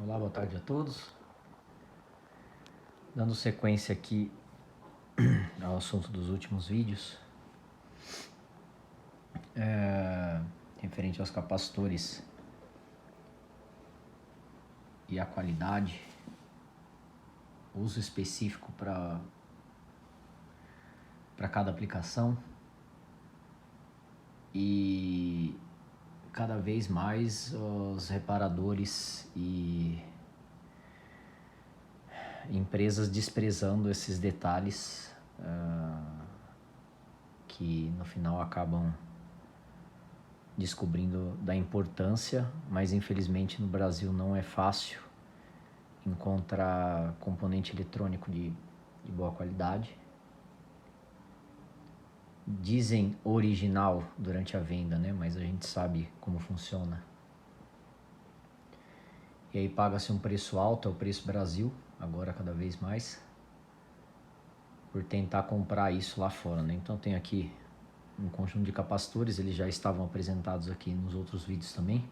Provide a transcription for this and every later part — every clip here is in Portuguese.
Olá, boa tarde a todos. Dando sequência aqui ao assunto dos últimos vídeos, referente aos capacitores e a qualidade, uso específico para cada aplicação, e cada vez mais os reparadores e empresas desprezando esses detalhes que no final acabam descobrindo da importância, mas infelizmente no Brasil não é fácil encontrar componente eletrônico de boa qualidade. Dizem original durante a venda, né? Mas a gente sabe como funciona. E aí paga-se um preço alto, é o preço Brasil, agora cada vez mais, por tentar comprar isso lá fora, né? Então tem aqui um conjunto de capacitores, eles já estavam apresentados aqui nos outros vídeos também,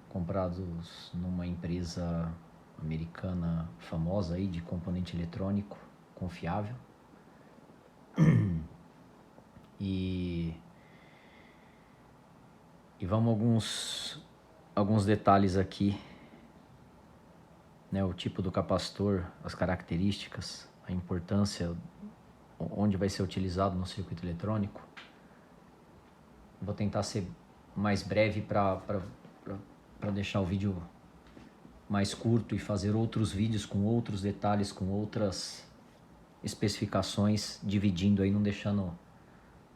comprados numa empresa americana famosa aí de componente eletrônico, confiável. E vamos alguns detalhes aqui, né? O tipo do capacitor, as características, a importância, onde vai ser utilizado no circuito eletrônico. Vou tentar ser mais breve para deixar o vídeo mais curto e fazer outros vídeos com outros detalhes, com outras especificações, dividindo aí, não deixando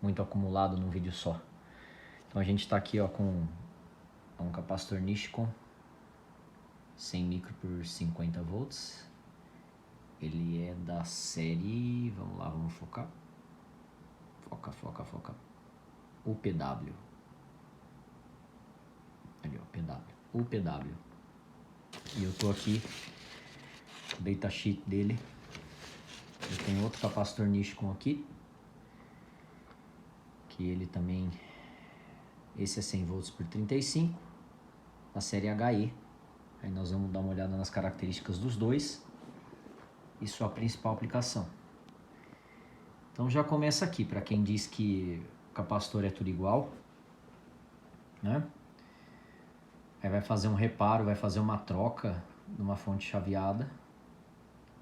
muito acumulado num vídeo só. Então a gente está aqui com um capacitor Nichicon 100 micro por 50 volts. Ele é da série, vamos lá, vamos focar. Foca. UPW. Ali, ó, PW. UPW. E eu tô aqui, o datasheet dele. Eu tenho outro capacitor Nichicon aqui, que ele também, esse é 100 volts por 35, a série HE. Aí nós vamos dar uma olhada nas características dos dois e sua principal aplicação. Então já começa aqui, para quem diz que capacitor é tudo igual, né? Aí vai fazer um reparo, vai fazer uma troca de uma fonte chaveada,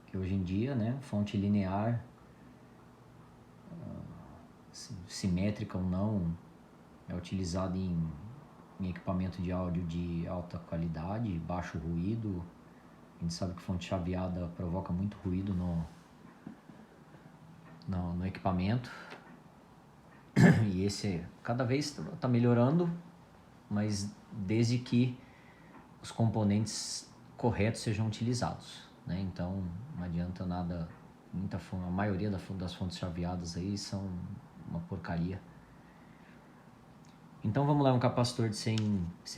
que hoje em dia, né, fonte linear, simétrica ou não, é utilizada em equipamento de áudio de alta qualidade, baixo ruído. A gente sabe que fonte chaveada provoca muito ruído no equipamento. E esse cada vez está melhorando, mas desde que os componentes corretos sejam utilizados, né? Então não adianta nada, a maioria das fontes chaveadas aí são uma porcaria. Então vamos lá, um capacitor de 100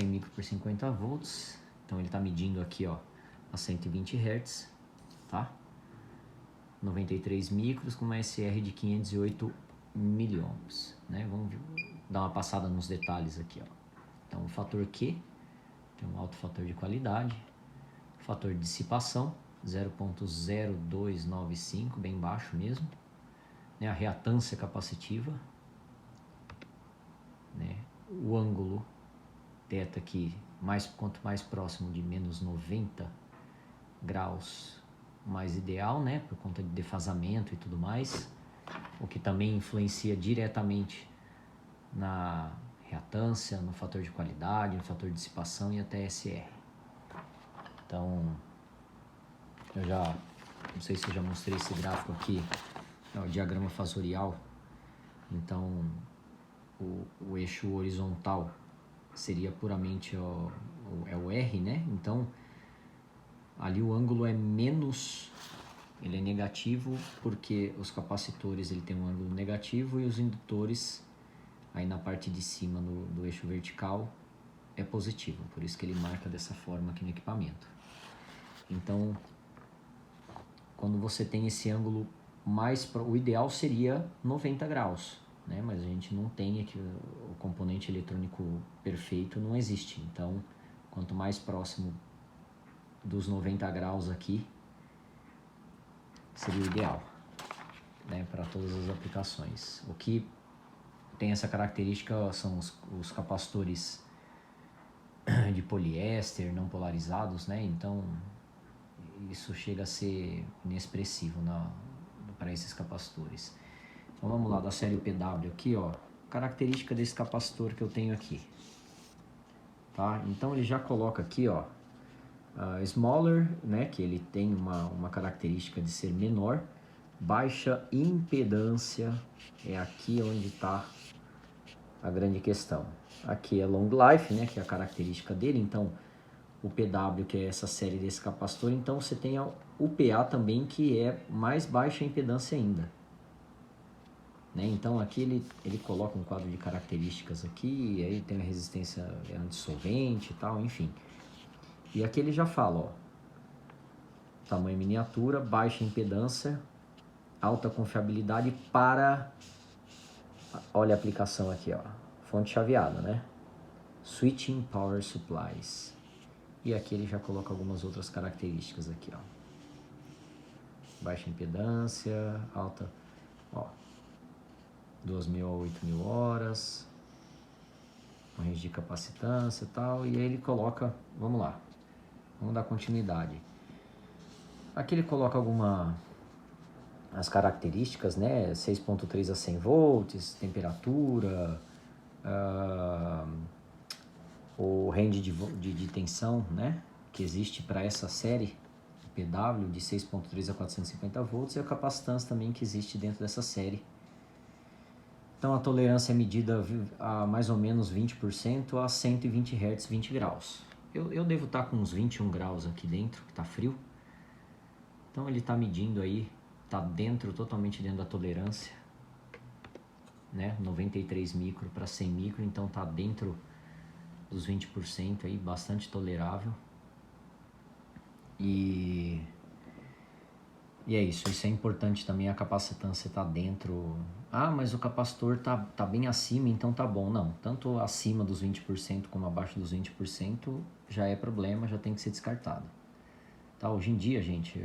micro por 50 volts. Então ele está medindo aqui, ó, a 120 Hz, tá? 93 micros com uma SR de 508 miliohms, né? Vamos dar uma passada nos detalhes aqui, ó. Então o fator Q tem um alto fator de qualidade, fator de dissipação 0.0295, bem baixo mesmo, né? A reatância capacitiva, né? O ângulo θ aqui, quanto mais próximo de menos 90 graus, mais ideal, né? Por conta de defasamento e tudo mais, o que também influencia diretamente na reatância, no fator de qualidade, no fator de dissipação e até SR. Então, eu já, não sei se eu já mostrei esse gráfico aqui, é o diagrama fasorial. Então, o eixo horizontal seria puramente o R, né? Então, ali o ângulo é menos, ele é negativo, porque os capacitores ele tem um ângulo negativo e os indutores aí na parte de cima do eixo vertical é positivo, por isso que ele marca dessa forma aqui no equipamento. Então, quando você tem esse ângulo o ideal seria 90 graus, né? Mas a gente não tem aqui, o componente eletrônico perfeito não existe. Então, Quanto mais próximo dos 90 graus aqui, seria o ideal, né, para todas as aplicações. O que tem essa característica são os capacitores de poliéster não polarizados, né? Então isso chega a ser inexpressivo para esses capacitores. Então vamos lá, da série PW aqui, ó, característica desse capacitor que eu tenho aqui, tá? Então ele já coloca aqui, ó, smaller, né, que ele tem uma característica de ser menor, baixa impedância, é aqui onde está a grande questão. Aqui é long life, né, que é a característica dele. Então o PW, que é essa série desse capacitor, então você tem o PA também, que é mais baixa impedância ainda, né? Então aqui ele coloca um quadro de características aqui, e aí tem a resistência antissolvente e tal, enfim. E aqui ele já fala, ó, tamanho miniatura, baixa impedância, alta confiabilidade para, olha a aplicação aqui, ó, fonte chaveada, né? Switching Power Supplies. E aqui ele já coloca algumas outras características aqui, ó. Baixa impedância, alta, ó, 2.000 a 8.000 horas, range de capacitância e tal. E aí ele coloca, vamos lá, vamos dar continuidade. Aqui ele coloca as características, né? 6.3 a 100 volts, temperatura, o range de tensão, né, que existe para essa série PW de 6.3 a 450 volts, e a capacitância também que existe dentro dessa série. Então a tolerância é medida a mais ou menos 20% a 120 Hz, 20 graus. Eu devo estar com uns 21 graus aqui dentro, que está frio. Então ele está medindo aí, está dentro, totalmente dentro da tolerância, né? 93 micro para 100 micro, então está dentro dos 20% aí, bastante tolerável. E é isso é importante também, a capacitância está dentro. Ah, mas o capacitor tá bem acima, então tá bom. Não, tanto acima dos 20% como abaixo dos 20% já é problema, já tem que ser descartado. Tá? Hoje em dia, gente,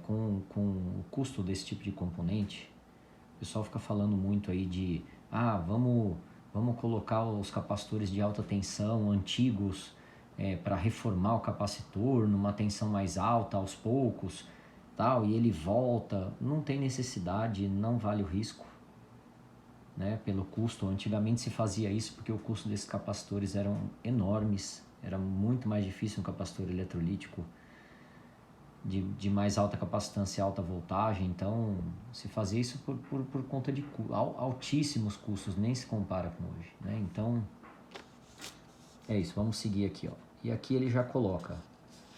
com o custo desse tipo de componente, o pessoal fica falando muito aí de vamos colocar os capacitores de alta tensão antigos para reformar o capacitor numa tensão mais alta aos poucos, tal, e ele volta. Não tem necessidade, não vale o risco, né, pelo custo. Antigamente se fazia isso porque o custo desses capacitores eram enormes, era muito mais difícil um capacitor eletrolítico de mais alta capacitância e alta voltagem. Então se fazia isso por conta de altíssimos custos, nem se compara com hoje, né? Então é isso, vamos seguir aqui, ó. E aqui ele já coloca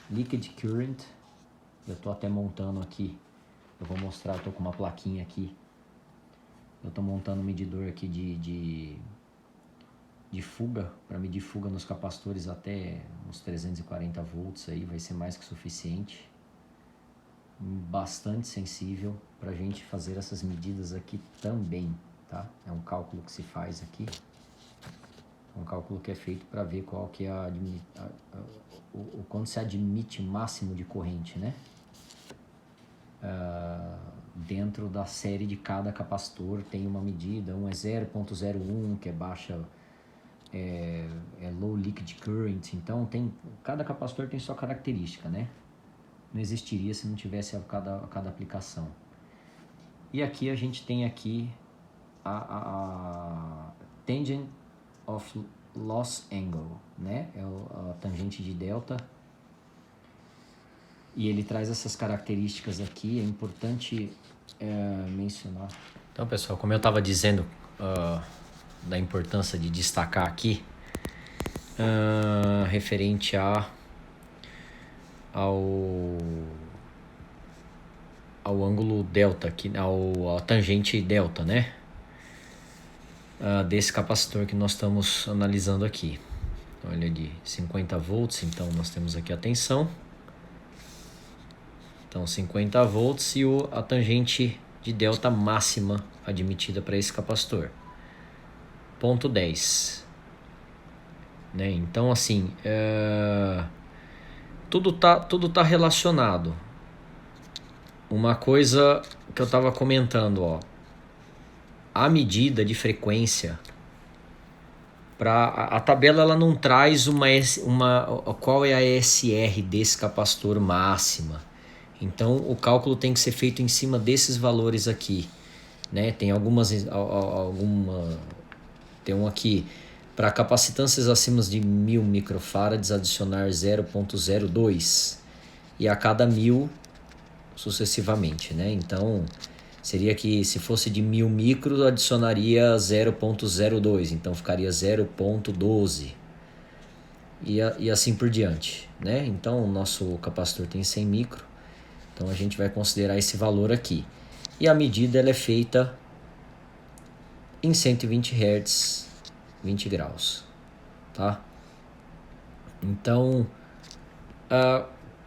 liquid current. Eu tô até montando aqui, eu vou mostrar, eu tô com uma plaquinha aqui, eu tô montando um medidor aqui de fuga, para medir fuga nos capacitores até uns 340 volts aí, vai ser mais que suficiente. Bastante sensível para a gente fazer essas medidas aqui também, tá? É um cálculo que se faz aqui, um cálculo que é feito para ver qual que é o quanto se admite máximo de corrente, né? Dentro da série de cada capacitor tem uma medida, um é 0.01, que é baixa, é low liquid current. Então cada capacitor tem sua característica, né? Não existiria se não tivesse a cada aplicação. E aqui a gente tem aqui a tangent of loss angle, né? É a tangente de delta. E ele traz essas características aqui, é importante mencionar. Então, pessoal, como eu estava dizendo, da importância de destacar aqui, referente ao ângulo delta, aqui, a tangente delta, né? Desse capacitor que nós estamos analisando aqui. Então ele é de 50 volts, então nós temos aqui a tensão. Então 50 volts e a tangente de delta máxima admitida para esse capacitor. Ponto 10. né? Então, assim, tudo tá relacionado. Uma coisa que eu estava comentando, ó, a medida de frequência a tabela ela não traz qual é a ESR desse capacitor máxima. Então o cálculo tem que ser feito em cima desses valores aqui, né? Tem tem um aqui para capacitâncias acima de 1000 microfarads adicionar 0,02 e a cada 1000 sucessivamente, né? Então seria que se fosse de 1000 micros adicionaria 0,02, então ficaria 0,12 e assim por diante, né? Então o nosso capacitor tem 100 micro, então a gente vai considerar esse valor aqui. E a medida ela é feita em 120 Hz, 20 graus, tá? Então,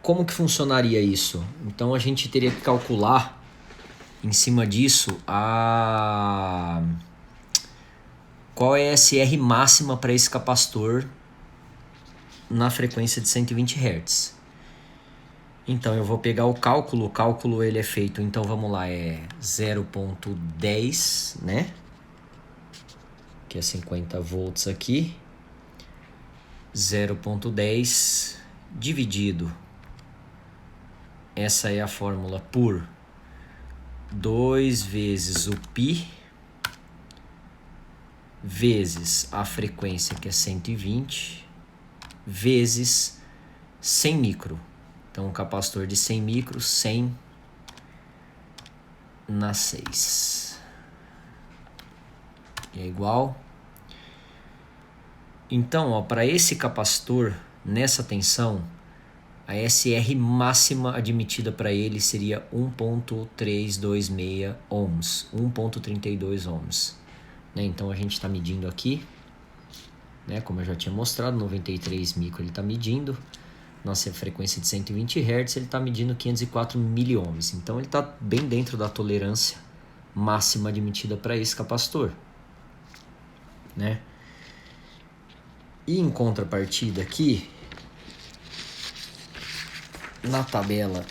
como que funcionaria isso? Então a gente teria que calcular em cima disso qual é a SR máxima para esse capacitor na frequência de 120 Hz. Então eu vou pegar o cálculo ele é feito, então vamos lá, é 0,10, né? Que é 50 volts aqui. 0,10 dividido, essa é a fórmula, por 2 vezes o π vezes a frequência, que é 120, vezes 100 micro. Então, um capacitor de 100 micros, 100 na 6. É igual. Então, para esse capacitor, nessa tensão, a SR máxima admitida para ele seria 1.326 ohms, 1.32 ohms. Né? Então a gente está medindo aqui, né? Como eu já tinha mostrado, 93 micro ele está medindo, nossa frequência de 120 Hz ele está medindo 504 miliohms. Então ele está bem dentro da tolerância máxima admitida para esse capacitor, né? E em contrapartida aqui, na tabela,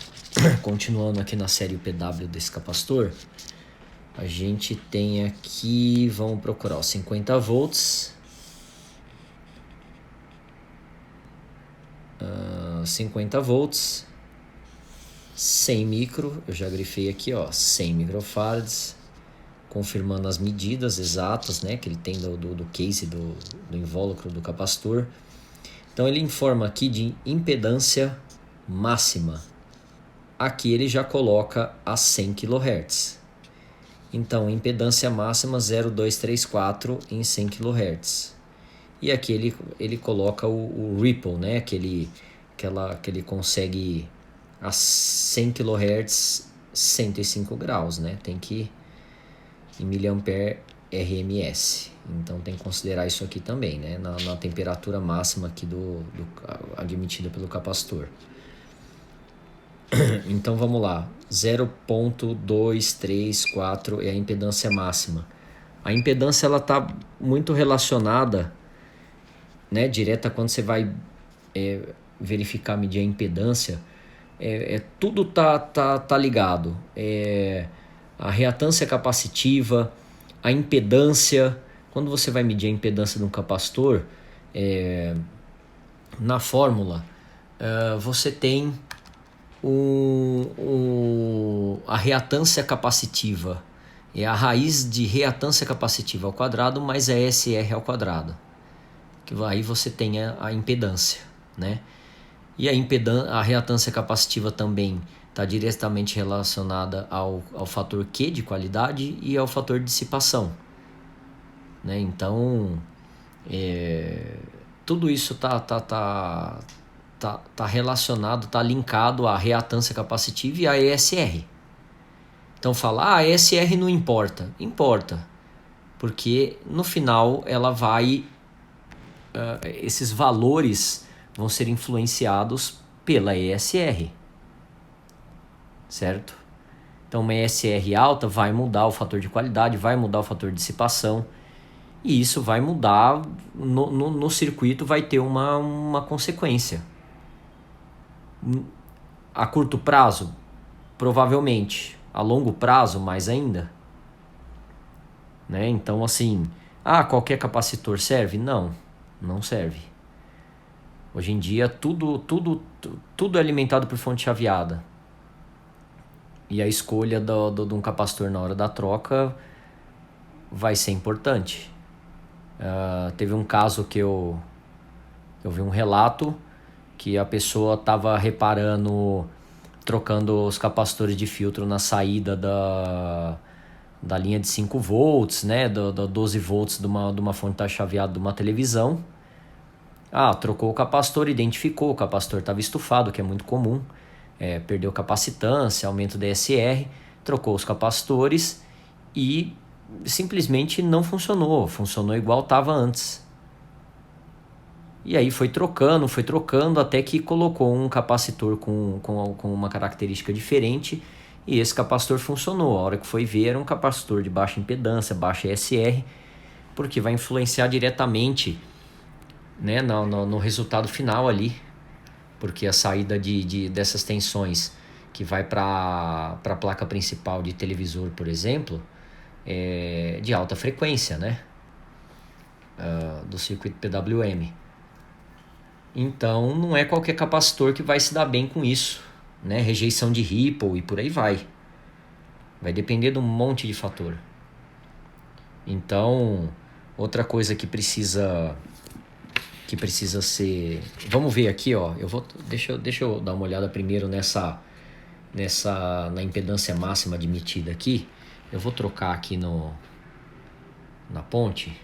continuando aqui na série UPW desse capacitor, a gente tem aqui, vamos procurar os 50 volts, 50 volts, 100 micro, eu já grifei aqui, ó, 100 microfarads, confirmando as medidas exatas, né, que ele tem do case, do invólucro do capacitor. Então ele informa aqui de impedância máxima. Aqui ele já coloca a 100 kHz. Então, impedância máxima 0,234 em 100 kHz. E aqui ele coloca o ripple, né? Que ele consegue a 100 kHz 105 graus, né? Tem que em miliampere RMS. Então tem que considerar isso aqui também, né? Na temperatura máxima aqui admitida pelo capacitor. Então vamos lá, 0.234 é a impedância máxima. A impedância ela está muito relacionada, né, direta quando você vai verificar, medir a impedância, tudo tá ligado. A reatância capacitiva, a impedância. Quando você vai medir a impedância de um capacitor, na fórmula você tem a reatância capacitiva, é a raiz de reatância capacitiva ao quadrado mais a SR ao quadrado, que aí você tem a impedância, né? E a reatância capacitiva também está diretamente relacionada ao fator Q de qualidade e ao fator de dissipação, né? Então tudo isso tá relacionado, tá linkado à reatância capacitiva e à ESR. Então fala, a ESR não importa. Importa, porque no final ela vai, esses valores vão ser influenciados pela ESR, certo? Então uma ESR alta vai mudar o fator de qualidade, vai mudar o fator de dissipação. e isso vai mudar no circuito, vai ter uma consequência. A curto prazo, provavelmente. A longo prazo, mais ainda. Né? Então, assim, qualquer capacitor serve? Não serve. Hoje em dia, tudo é alimentado por fonte chaveada. E a escolha de um capacitor na hora da troca vai ser importante. Teve um caso que eu vi um relato que a pessoa estava reparando, trocando os capacitores de filtro na saída da linha de 5 volts, né, do 12 volts de uma fonte chaveada de uma televisão. Trocou o capacitor, identificou, o capacitor estava estufado, que é muito comum, perdeu capacitância, aumento da DSR, trocou os capacitores e simplesmente não funcionou igual estava antes. E aí foi trocando até que colocou um capacitor com uma característica diferente e esse capacitor funcionou. A hora que foi ver, era um capacitor de baixa impedância, baixa ESR, porque vai influenciar diretamente, né, no resultado final ali, porque a saída dessas tensões que vai para a placa principal de televisor, por exemplo, é de alta frequência, né, do circuito PWM. Então não é qualquer capacitor que vai se dar bem com isso, né? Rejeição de Ripple e por aí vai. Vai depender de um monte de fator. Então, outra coisa que precisa ser... Vamos ver aqui, ó. Deixa eu dar uma olhada primeiro na impedância máxima admitida aqui. Eu vou trocar aqui na ponte.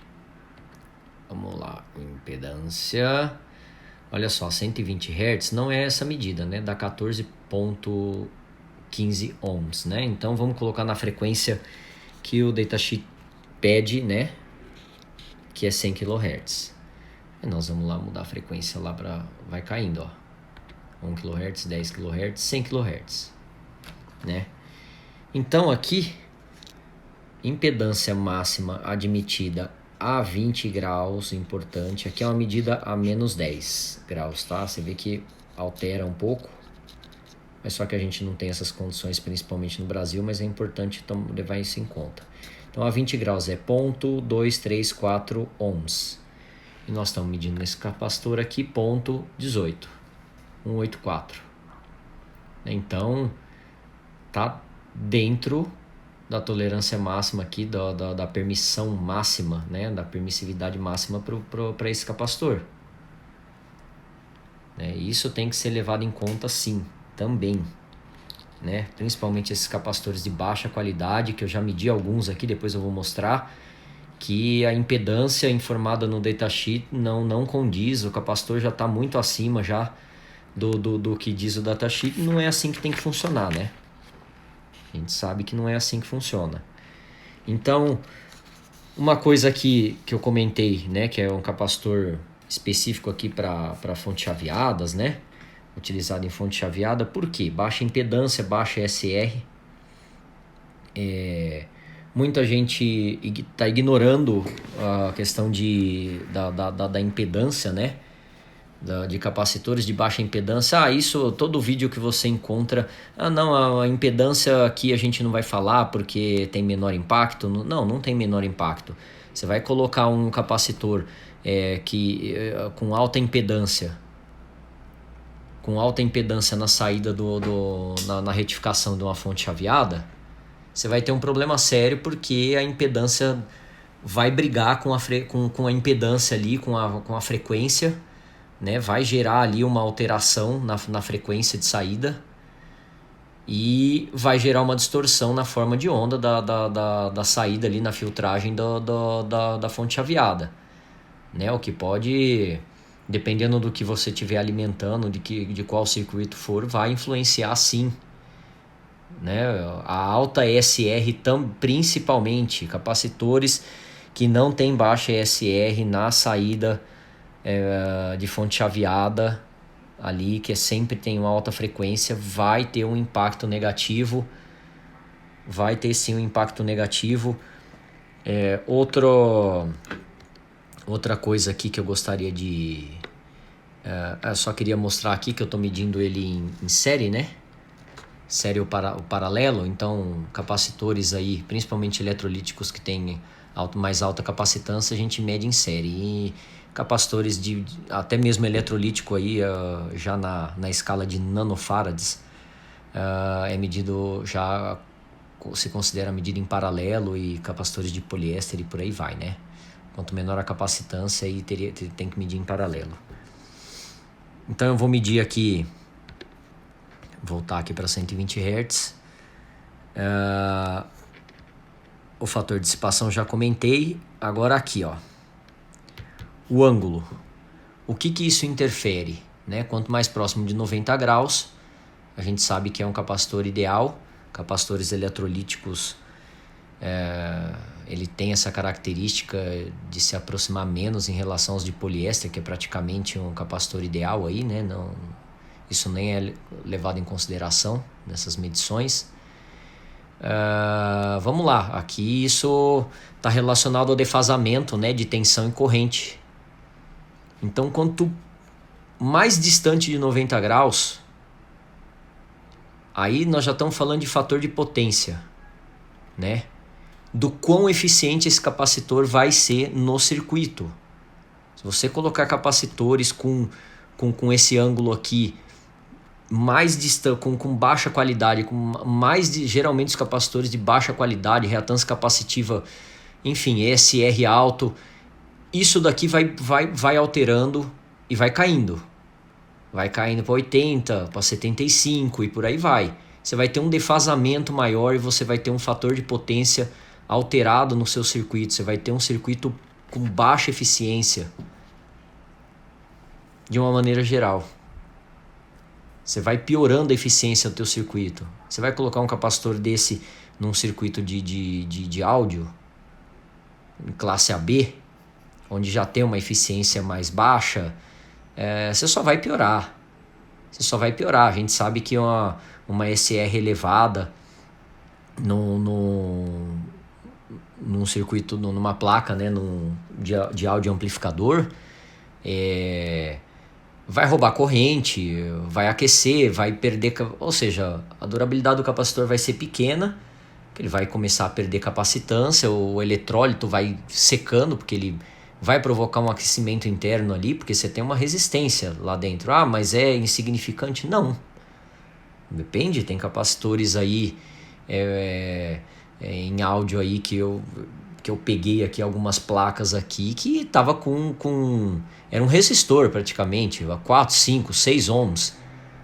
Vamos lá, impedância... Olha só, 120 Hz não é essa medida, né? Dá 14.15 ohms, né? Então vamos colocar na frequência que o datasheet pede, né? Que é 100 kHz. E nós vamos lá mudar a frequência lá para... Vai caindo, ó. 1 kHz, 10 kHz, 100 kHz, né? Então aqui, impedância máxima admitida a 20 graus, importante. Aqui é uma medida a menos 10 graus, tá? Você vê que altera um pouco, mas só que a gente não tem essas condições, principalmente no Brasil, mas é importante levar isso em conta. Então a 20 graus é 0.234 ohms. E nós estamos medindo nesse capacitor aqui 0.18, 184. Então tá dentro da tolerância máxima aqui, da permissão máxima, né, da permissividade máxima para esse capacitor. Isso tem que ser levado em conta sim, também. Né? Principalmente esses capacitores de baixa qualidade, que eu já medi alguns aqui, depois eu vou mostrar, que a impedância informada no datasheet não condiz, o capacitor já está muito acima já do que diz o datasheet, não é assim que tem que funcionar, né? A gente sabe que não é assim que funciona. Então, uma coisa que eu comentei, né, que é um capacitor específico aqui para fontes chaveadas, né, utilizado em fonte chaveada, por quê? Baixa impedância, baixa ESR. Muita gente está ignorando a questão da impedância, né, de capacitores de baixa impedância. Isso, todo vídeo que você encontra, não, a impedância aqui a gente não vai falar porque tem menor impacto. Não tem menor impacto. Você vai colocar um capacitor com alta impedância na saída na retificação de uma fonte chaveada, você vai ter um problema sério, porque a impedância vai brigar com a impedância ali, com a frequência, né? Vai gerar ali uma alteração na frequência de saída e vai gerar uma distorção na forma de onda da saída ali na filtragem da fonte chaveada, né? O que pode, dependendo do que você estiver alimentando, de qual circuito for, vai influenciar sim, né? A alta ESR principalmente, capacitores que não tem baixa ESR na saída de fonte chaveada ali, que sempre tem uma alta frequência, vai ter um impacto negativo, vai ter sim um impacto negativo. Outra coisa aqui que eu gostaria de... eu só queria mostrar aqui que eu estou medindo ele em série, né? Série o paralelo. Então, capacitores aí, principalmente eletrolíticos que têm mais alta capacitância, a gente mede em série. E capacitores até mesmo eletrolítico aí, já na escala de nanofarads, é medido, já se considera medida em paralelo, e capacitores de poliéster e por aí vai, né? Quanto menor a capacitância, aí tem que medir em paralelo. Então eu vou medir aqui, voltar aqui para 120 Hz. O fator de dissipação já comentei. Agora aqui, ó, o ângulo. O que isso interfere, né? Quanto mais próximo de 90 graus, a gente sabe que é um capacitor ideal. Capacitores eletrolíticos, ele tem essa característica de se aproximar menos em relação aos de poliéster, que é praticamente um capacitor ideal aí, né? Não, isso nem é levado em consideração nessas medições. Vamos lá, aqui isso está relacionado ao defasamento, né, de tensão e corrente. Então, quanto mais distante de 90 graus, aí nós já estamos falando de fator de potência, né? Do quão eficiente esse capacitor vai ser no circuito. Se você colocar capacitores com esse ângulo aqui mais distante, com baixa qualidade, geralmente os capacitores de baixa qualidade, reatância capacitiva, enfim, ESR alto, isso daqui vai alterando e vai caindo. Vai caindo para 80, para 75 e por aí vai. Você vai ter um defasamento maior e você vai ter um fator de potência alterado no seu circuito. Você vai ter um circuito com baixa eficiência, de uma maneira geral. Você vai piorando a eficiência do teu circuito. Você vai colocar um capacitor desse num circuito de áudio, em classe AB, onde já tem uma eficiência mais baixa, você só vai piorar. Você só vai piorar. A gente sabe que uma SR elevada num circuito, numa placa, né, de áudio amplificador, vai roubar corrente, vai aquecer, vai perder... Ou seja, a durabilidade do capacitor vai ser pequena, que ele vai começar a perder capacitância, o eletrólito vai secando, porque ele vai provocar um aquecimento interno ali, porque você tem uma resistência lá dentro. Ah, mas é insignificante? Não. Depende, tem capacitores aí em áudio aí que eu peguei aqui algumas placas aqui que tava era um resistor praticamente, 4, 5, 6 ohms.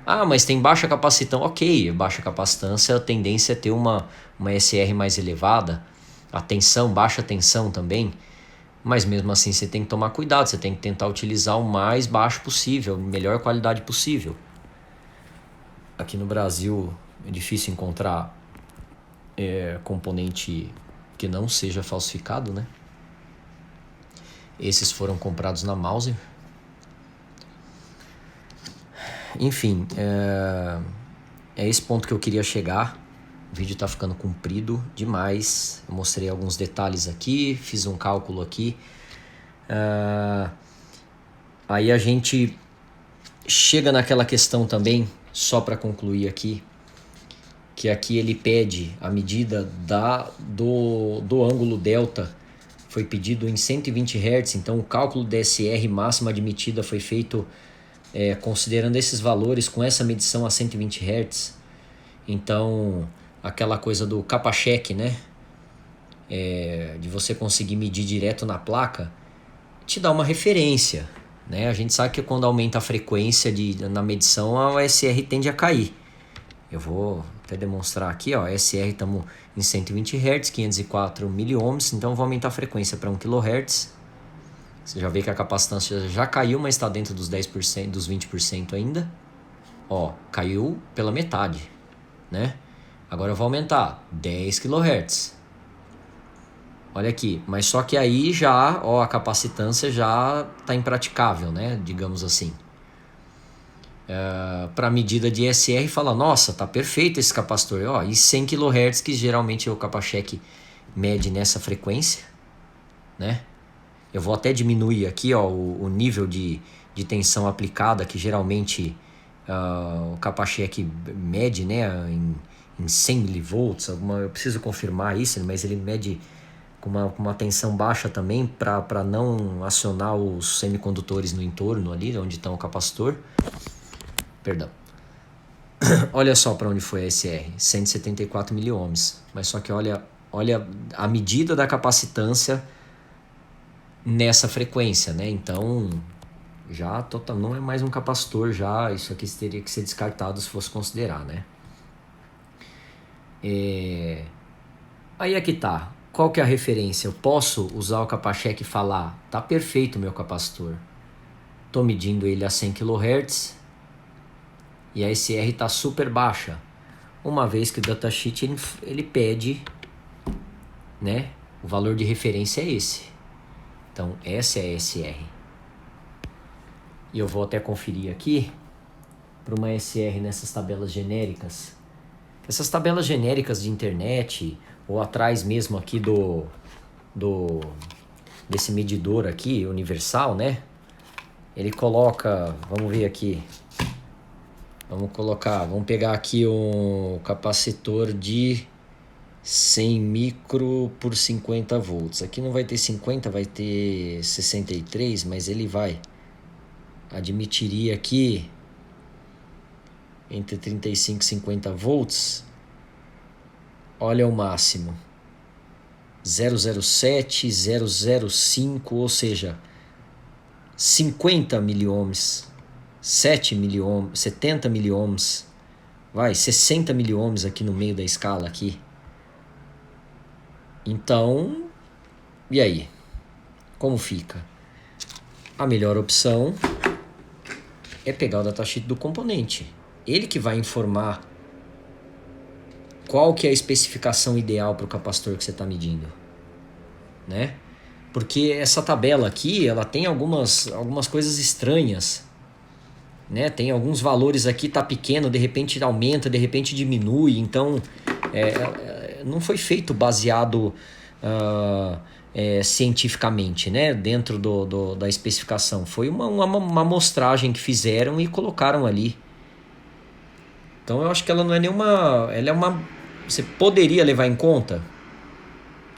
Ah, mas tem baixa capacitância. Ok, baixa capacitância, a tendência é ter uma SR mais elevada, a tensão, baixa tensão também. Mas mesmo assim você tem que tomar cuidado, você tem que tentar utilizar o mais baixo possível, a melhor qualidade possível. Aqui no Brasil é difícil encontrar componente que não seja falsificado, né? Esses foram comprados na Mauser. Enfim, é esse ponto que eu queria chegar. O vídeo tá ficando comprido demais. Eu mostrei alguns detalhes aqui, fiz um cálculo aqui. Aí a gente chega naquela questão também, só para concluir aqui, que aqui ele pede a medida do ângulo delta, foi pedido em 120 Hz, então o cálculo da SR máxima admitida foi feito considerando esses valores, com essa medição a 120 Hz. Então, aquela coisa do capa-cheque, né? De você conseguir medir direto na placa, te dá uma referência, né? A gente sabe que quando aumenta a frequência na medição, a SR tende a cair. Eu vou até demonstrar aqui, ó, SR estamos em 120 Hz, 504 miliohms, então eu vou aumentar a frequência para 1 kHz. Você já vê que a capacitância já caiu, mas está dentro dos 10%, dos 20% ainda. Ó, caiu pela metade, né? Agora eu vou aumentar 10 kHz. Olha aqui, mas só que aí já, ó, a capacitância já está impraticável, né? Digamos assim. Para medida de SR, fala, nossa, tá perfeito esse capacitor. Ó, e 100 kHz, que geralmente o capa-cheque mede nessa frequência, né? Eu vou até diminuir aqui, ó, o nível de tensão aplicada, que geralmente o Capacheck mede, né, em 100 milivolts. Eu preciso confirmar isso, mas ele mede com uma tensão baixa também para não acionar os semicondutores no entorno ali, onde está o capacitor. Perdão. Olha só para onde foi a SR, 174 miliohms. Mas só que olha a medida da capacitância nessa frequência, né? Então, já não é mais um capacitor, já isso aqui teria que ser descartado se fosse considerar, né? Aí é que tá. Qual que é a referência? Eu posso usar o Capacheck e falar, tá perfeito meu capacitor. Tô medindo ele a 100 kHz e a SR tá super baixa. Uma vez que o datasheet ele pede, né? O valor de referência é esse. Então, essa é a SR. E eu vou até conferir aqui para uma SR nessas tabelas genéricas. Essas tabelas genéricas de internet, ou atrás mesmo aqui desse medidor aqui, universal, né? Ele coloca, vamos ver aqui. Vamos pegar aqui um capacitor de 100 micro por 50 volts. Aqui não vai ter 50, vai ter 63, mas ele admitiria aqui entre 35 e 50 volts. Olha o máximo. 007, 005, ou seja, 50 miliohms, 7 miliohms, 70 miliohms, 60 miliohms aqui no meio da escala aqui. Então, e aí? Como fica? A melhor opção é pegar o datasheet do componente. Ele que vai informar qual que é a especificação ideal para o capacitor que você está medindo, né? Porque essa tabela aqui, ela tem algumas coisas estranhas, né? Tem alguns valores aqui, tá pequeno, de repente aumenta, de repente diminui. Então, não foi feito baseado cientificamente, né? Dentro da especificação. Foi uma amostragem que fizeram e colocaram ali. Então, eu acho que ela não é nenhuma... Ela é uma... Você poderia levar em conta?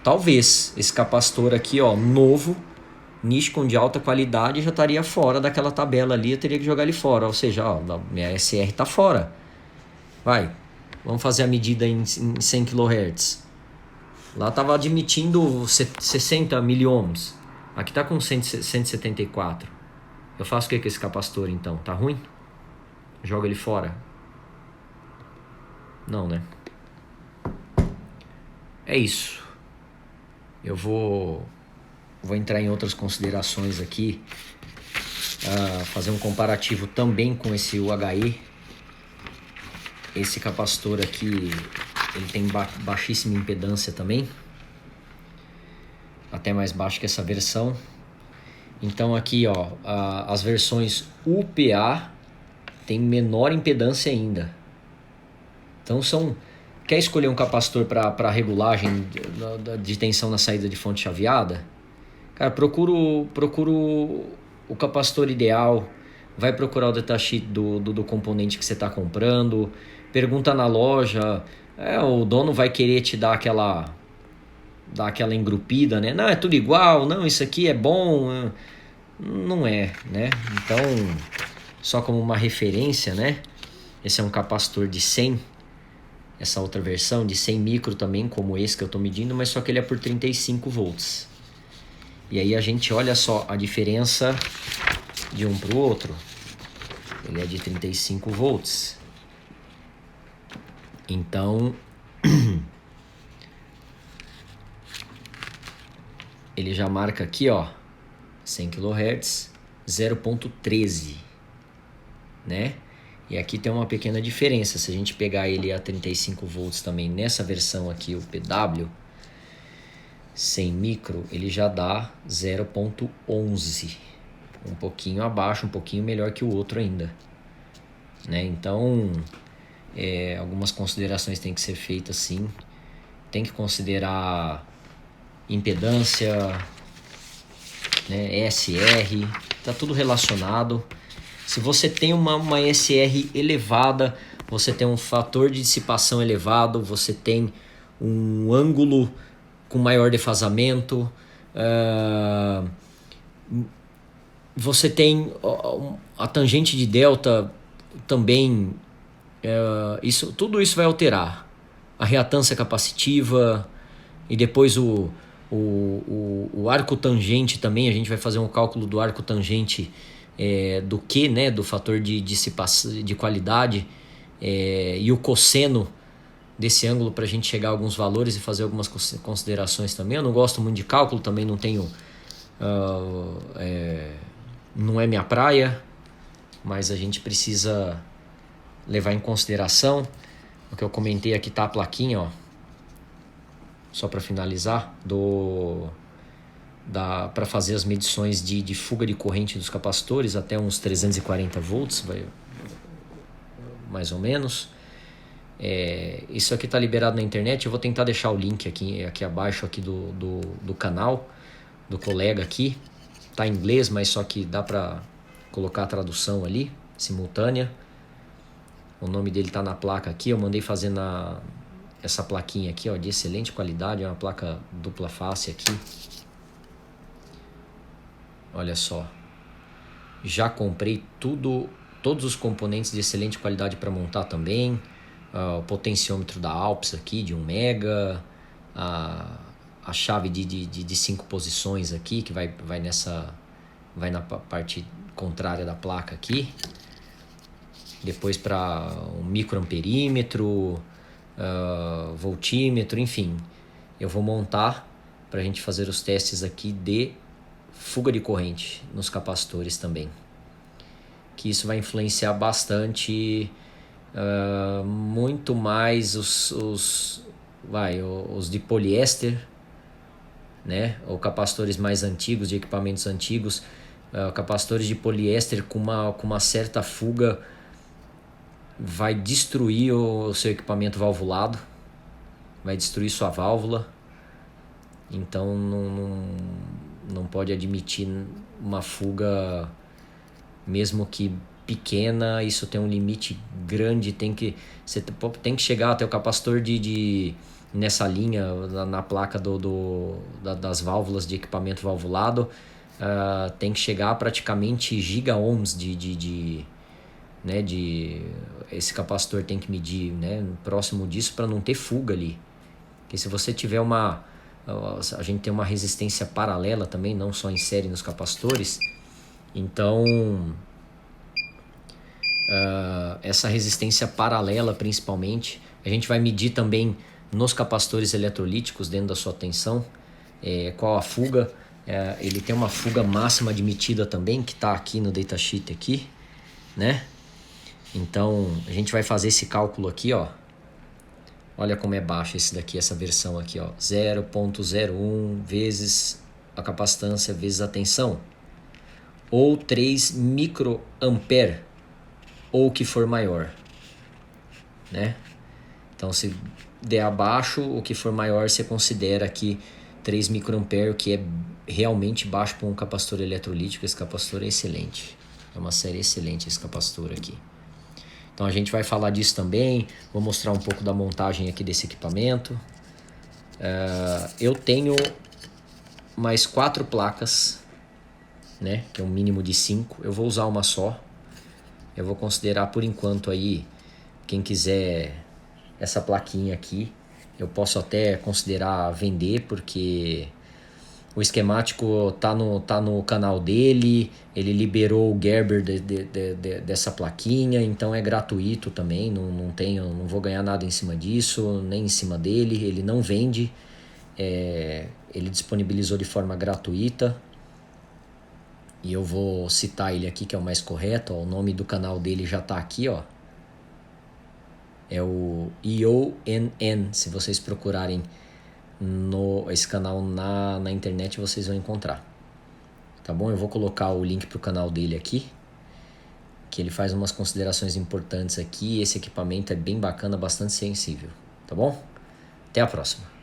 Talvez. Esse capacitor aqui, ó, novo, Nichicon de alta qualidade, já estaria fora daquela tabela ali, eu teria que jogar ele fora. Ou seja, ó, minha SR está fora. Vamos fazer a medida em 100 kHz. Lá estava admitindo 60 miliohms. Aqui está com 174. Eu faço o que com esse capacitor então? Tá ruim? Joga ele fora? Não, né? É isso. Eu vou entrar em outras considerações aqui. Fazer um comparativo também com esse UHE. Esse capacitor aqui, ele tem baixíssima impedância também. Até mais baixo que essa versão. Então aqui, ó, as versões UPA tem menor impedância ainda. Então quer escolher um capacitor para regulagem de tensão na saída de fonte chaveada? Cara, procura o capacitor ideal, vai procurar o datasheet do componente que você está comprando, pergunta na loja, o dono vai querer te dar aquela engrupida, né? Não, é tudo igual, não, isso aqui é bom, não é, né? Então, só como uma referência, né? Esse é um capacitor de 100, essa outra versão de 100 micro também, como esse que eu estou medindo, mas só que ele é por 35 volts. E aí a gente olha só a diferença de um para o outro. Ele é de 35 volts. Então, ele já marca aqui, ó, 100 kHz, 0.13, né? E aqui tem uma pequena diferença. Se a gente pegar ele a 35 volts também nessa versão aqui, o PW, 100 micro, ele já dá 0.11. Um pouquinho abaixo, um pouquinho melhor que o outro ainda, né? Então, algumas considerações têm que ser feitas sim. Tem que considerar impedância, né? ESR, tá tudo relacionado. Se você tem uma ESR elevada, você tem um fator de dissipação elevado, você tem um ângulo com maior defasamento, você tem a tangente de delta também, tudo isso vai alterar. A reatância capacitiva e depois o arco tangente também, a gente vai fazer um cálculo do arco tangente do Q, né, do fator de dissipação de qualidade, e o cosseno desse ângulo para a gente chegar a alguns valores e fazer algumas considerações também. Eu não gosto muito de cálculo, também não tenho... não é minha praia, mas a gente precisa levar em consideração. O que eu comentei aqui tá a plaquinha, ó, só para finalizar, para fazer as medições de fuga de corrente dos capacitores até uns 340 volts, mais ou menos. Isso aqui está liberado na internet. Eu vou tentar deixar o link aqui abaixo aqui do canal do colega aqui. Tá em inglês, mas só que dá para colocar a tradução ali, simultânea. O nome dele tá na placa aqui. Eu mandei fazer essa plaquinha aqui, ó, de excelente qualidade. É uma placa dupla face aqui. Olha só. Já comprei todos os componentes de excelente qualidade para montar também. O potenciômetro da Alps aqui de 1 mega. A chave de 5 posições aqui, que vai na parte contrária da placa aqui. Depois para um microamperímetro, voltímetro, enfim. Eu vou montar para a gente fazer os testes aqui de fuga de corrente nos capacitores também. Que isso vai influenciar bastante, muito mais os de poliéster, né? Ou capacitores mais antigos, de equipamentos antigos, capacitores de poliéster com uma certa fuga vai destruir o seu equipamento valvulado, vai destruir sua válvula. Então não pode admitir uma fuga, mesmo que pequena. Isso tem um limite grande, você tem que chegar até o capacitor nessa linha, na placa das válvulas de equipamento valvulado, tem que chegar a praticamente giga-ohms né, esse capacitor tem que medir, né, próximo disso, para não ter fuga ali. Porque se você tiver a gente tem uma resistência paralela também, não só em série nos capacitores. Então essa resistência paralela, principalmente, a gente vai medir também nos capacitores eletrolíticos dentro da sua tensão, qual a fuga. Ele tem uma fuga máxima admitida também, que está aqui no datasheet aqui, né? Então a gente vai fazer esse cálculo aqui, ó. Olha como é baixo essa versão aqui, ó. 0,01 vezes a capacitância vezes a tensão, ou 3 microampere, ou o que for maior, né? Então, se der abaixo, o que for maior, você considera aqui 3 microampere, que é realmente baixo para um capacitor eletrolítico. Esse capacitor é excelente. É uma série excelente esse capacitor aqui. Então, a gente vai falar disso também. Vou mostrar um pouco da montagem aqui desse equipamento. Eu tenho mais 4 placas, né? Que é um mínimo de 5. Eu vou usar uma só. Eu vou considerar por enquanto aí, quem quiser essa plaquinha aqui, eu posso até considerar vender, porque o esquemático tá no canal dele, ele liberou o Gerber dessa plaquinha, então é gratuito também, não vou ganhar nada em cima disso, nem em cima dele, ele não vende, ele disponibilizou de forma gratuita. E eu vou citar ele aqui, que é o mais correto, ó. O nome do canal dele já está aqui, ó. É o EONN. Se vocês procurarem esse canal na internet, vocês vão encontrar. Tá bom? Eu vou colocar o link para o canal dele aqui, que ele faz umas considerações importantes aqui. Esse equipamento é bem bacana, bastante sensível. Tá bom? Até a próxima.